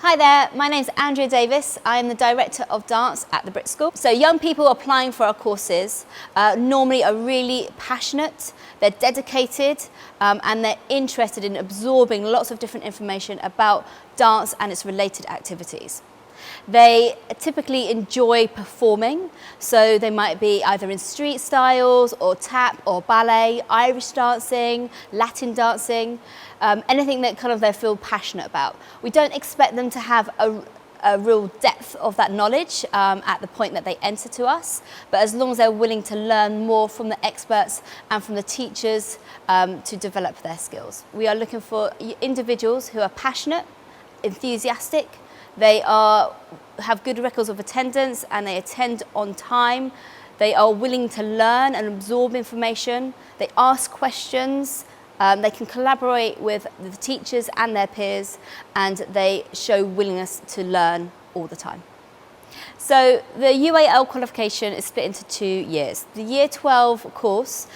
Hi there, my name's Andrea Davis. I am the Director of Dance at the Brit School. So young people applying for our courses normally are really passionate, they're dedicated and they're interested in absorbing lots of different information about dance and its related activities. They typically enjoy performing, so they might be either in street styles or tap or ballet, Irish dancing, Latin dancing, anything that kind of they feel passionate about. We don't expect them to have a real depth of that knowledge at the point that they enter to us, but as long as they're willing to learn more from the experts and from the teachers to develop their skills. We are looking for individuals who are passionate, enthusiastic, they have good records of attendance and they attend on time. They are willing to learn and absorb information. They ask questions. They can collaborate with the teachers and their peers, and they show willingness to learn all the time. So the UAL qualification is split into 2 years. The Year 12 course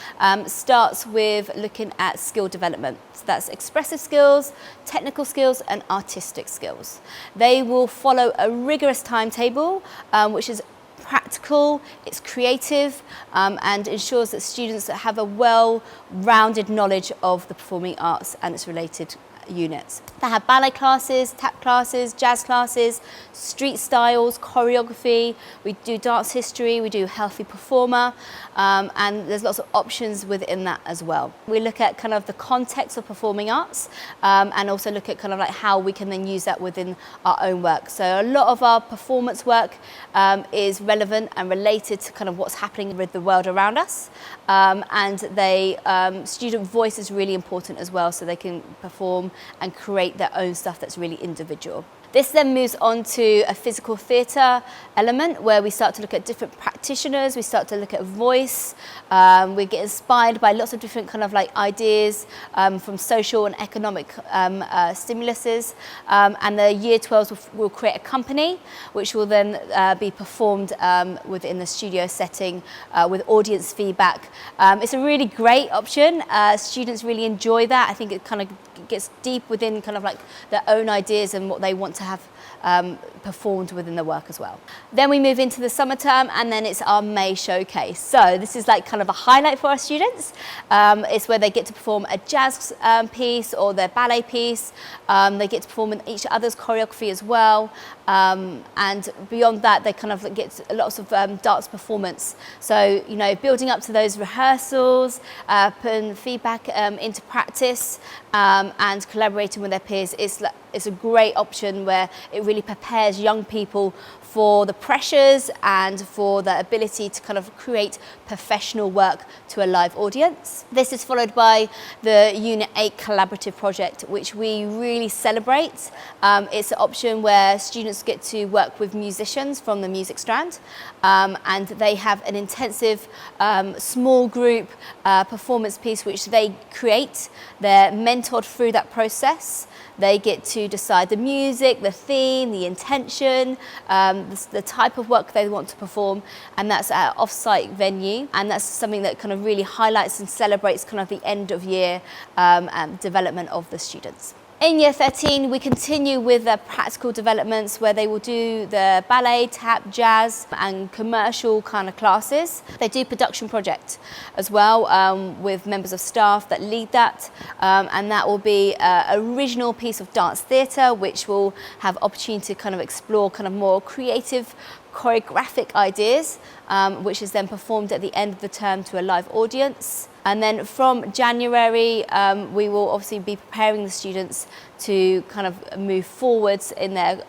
starts with looking at skill development. So that's expressive skills, technical skills and artistic skills. They will follow a rigorous timetable which is practical, it's creative and ensures that students have a well-rounded knowledge of the performing arts and its related units. They have ballet classes, tap classes, jazz classes, street styles, choreography. We do dance history, we do healthy performer, and there's lots of options within that as well. We look at kind of the context of performing arts and also look at kind of like how we can then use that within our own work. So a lot of our performance work is relevant and related to kind of what's happening with the world around us, and student voice is really important as well, so they can perform and create their own stuff that's really individual. This then moves on to a physical theatre element where we start to look at different practitioners, we start to look at voice, we get inspired by lots of different kind of like ideas from social and economic stimuluses, and the Year 12s will create a company which will then be performed within the studio setting with audience feedback. It's a really great option, students really enjoy that. I think it kind of gets deep within kind of like their own ideas and what they want to have performed within the work as well. Then we move into the summer term and then it's our May showcase. So this is like kind of a highlight for our students. It's where they get to perform a jazz piece or their ballet piece. They get to perform in each other's choreography as well. And beyond that, they kind of get lots of dance performance. So, you know, building up to those rehearsals, putting feedback into practice and collaborating with their peers is a great option where it really prepares young people for the pressures and for the ability to kind of create professional work to a live audience. This is followed by the Unit 8 collaborative project, which we really celebrate. It's an option where students get to work with musicians from the Music Strand, and they have an intensive small group performance piece which they create. They're mentored through that process. They get to decide the music, the theme, the intention, the type of work they want to perform, and that's at an off-site venue, and that's something that kind of really highlights and celebrates kind of the end of year development of the students. In Year 13, we continue with the practical developments where they will do the ballet, tap, jazz and commercial kind of classes. They do production project as well with members of staff that lead that, and that will be an original piece of dance theatre which will have opportunity to kind of explore kind of more creative choreographic ideas, which is then performed at the end of the term to a live audience. And then from January, we will obviously be preparing the students to kind of move forwards in their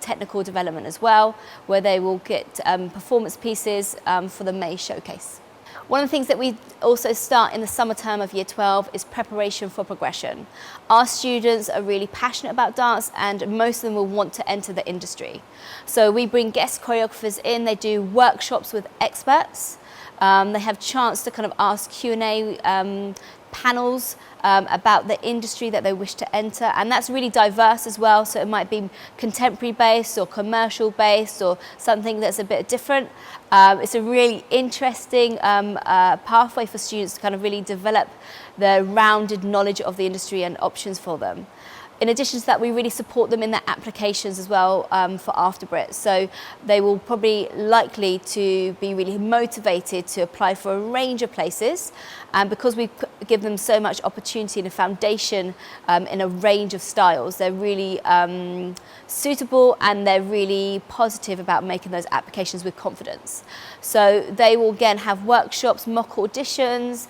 technical development as well, where they will get performance pieces for the May showcase. One of the things that we also start in the summer term of Year 12 is preparation for progression. Our students are really passionate about dance and most of them will want to enter the industry. So we bring guest choreographers in, they do workshops with experts, they have chance to kind of ask Q&A panels about the industry that they wish to enter, and that's really diverse as well, so it might be contemporary based or commercial based or something that's a bit different. It's a really interesting pathway for students to kind of really develop the rounded knowledge of the industry and options for them. In addition to that, we really support them in their applications as well for after Brit. So they will probably likely to be really motivated to apply for a range of places. And because we give them so much opportunity and a foundation in a range of styles, they're really suitable and they're really positive about making those applications with confidence. So they will again have workshops, mock auditions,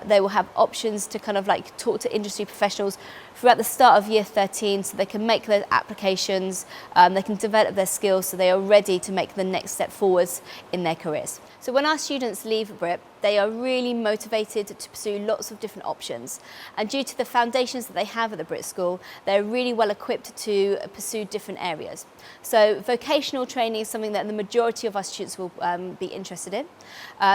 they will have options to kind of like talk to industry professionals throughout the start of year 13 so they can make those applications, they can develop their skills so they are ready to make the next step forwards in their careers. So when our students leave BRIP, they are really motivated to pursue lots of different options. And due to the foundations that they have at the Brit School, they're really well equipped to pursue different areas. So vocational training is something that the majority of our students will be interested in.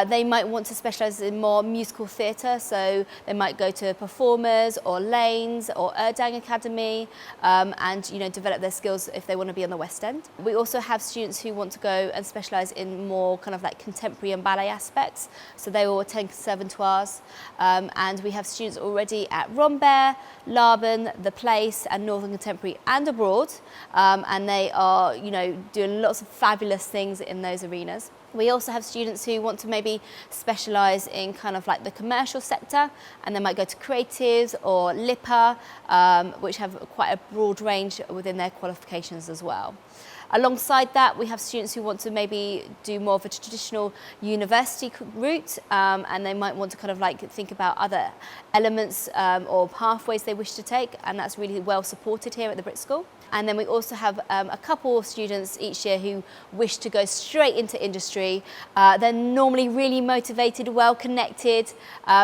They might want to specialise in more musical theatre, so they might go to performers or lanes or Erdang Academy and develop their skills if they want to be on the West End. We also have students who want to go and specialise in more kind of like contemporary and ballet aspects, so they will attend conservatoires, and we have students already at Rambert, Laban, The Place and Northern Contemporary and abroad, and they are doing lots of fabulous things in those arenas. We also have students who want to maybe specialise in kind of like the commercial sector, and they might go to creatives or LIPA, which have quite a broad range within their qualifications as well. Alongside that, we have students who want to maybe do more of a traditional university route, and they might want to kind of like think about other elements or pathways they wish to take, and that's really well supported here at the Brit School. And then we also have a couple of students each year who wish to go straight into industry. They're normally really motivated, well connected.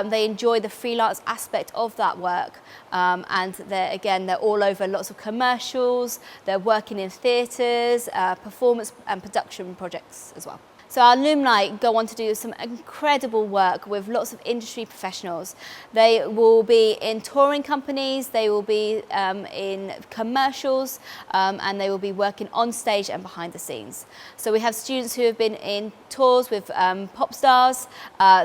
They enjoy the freelance aspect of that work. And they're all over lots of commercials. They're working in theatres, performance and production projects as well. So our alumni go on to do some incredible work with lots of industry professionals. They will be in touring companies, they will be in commercials, and they will be working on stage and behind the scenes. So we have students who have been in tours with pop stars,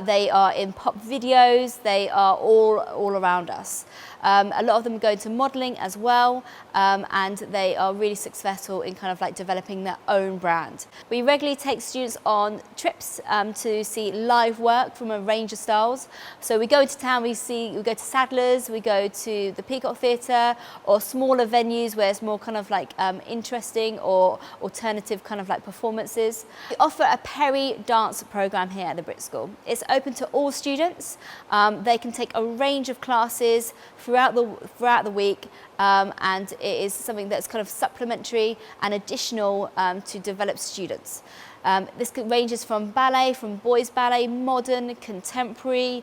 they are in pop videos, they are all around us. A lot of them go into modelling as well, and they are really successful in kind of like developing their own brand. We regularly take students on trips to see live work from a range of styles. So we go into town, we go to Sadler's, we go to the Peacock Theatre or smaller venues where it's more kind of like interesting or alternative kind of like performances. We offer a Perry dance programme here at the Brit School. It's open to all students. They can take a range of classes throughout the week, and it is something that's kind of supplementary and additional to develop students. This ranges from ballet, from boys ballet, modern, contemporary,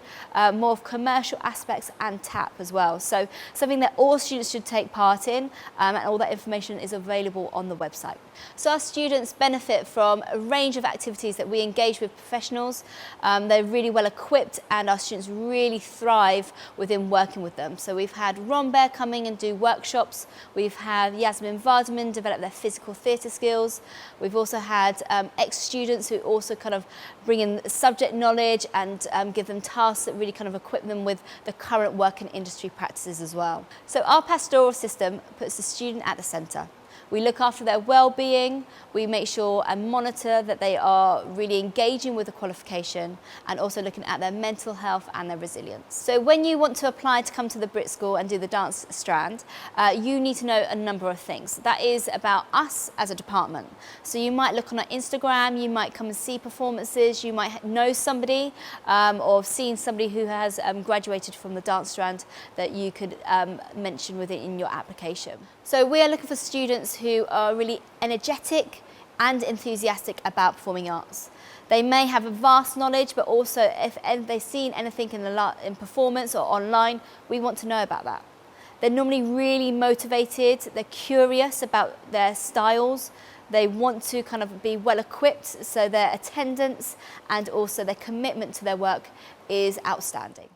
more of commercial aspects and tap as well. So something that all students should take part in, and all that information is available on the website. So our students benefit from a range of activities that we engage with professionals. They're really well equipped and our students really thrive within working with them. So we've had Rambert coming and do workshops. We've had Yasmin Vardaman develop their physical theatre skills. We've also had ex-students who also kind of bring in subject knowledge and give them tasks that really kind of equip them with the current work and industry practices as well. So our pastoral system puts the student at the centre. We look after their well-being, we make sure and monitor that they are really engaging with the qualification and also looking at their mental health and their resilience. So when you want to apply to come to the Brit School and do the dance strand, you need to know a number of things. That is about us as a department. So you might look on our Instagram, you might come and see performances, you might know somebody or have seen somebody who has graduated from the dance strand that you could mention within your application. So we are looking for students who are really energetic and enthusiastic about performing arts. They may have a vast knowledge, but also if they've seen anything in performance or online, we want to know about that. They're normally really motivated, they're curious about their styles, they want to kind of be well equipped, so their attendance and also their commitment to their work is outstanding.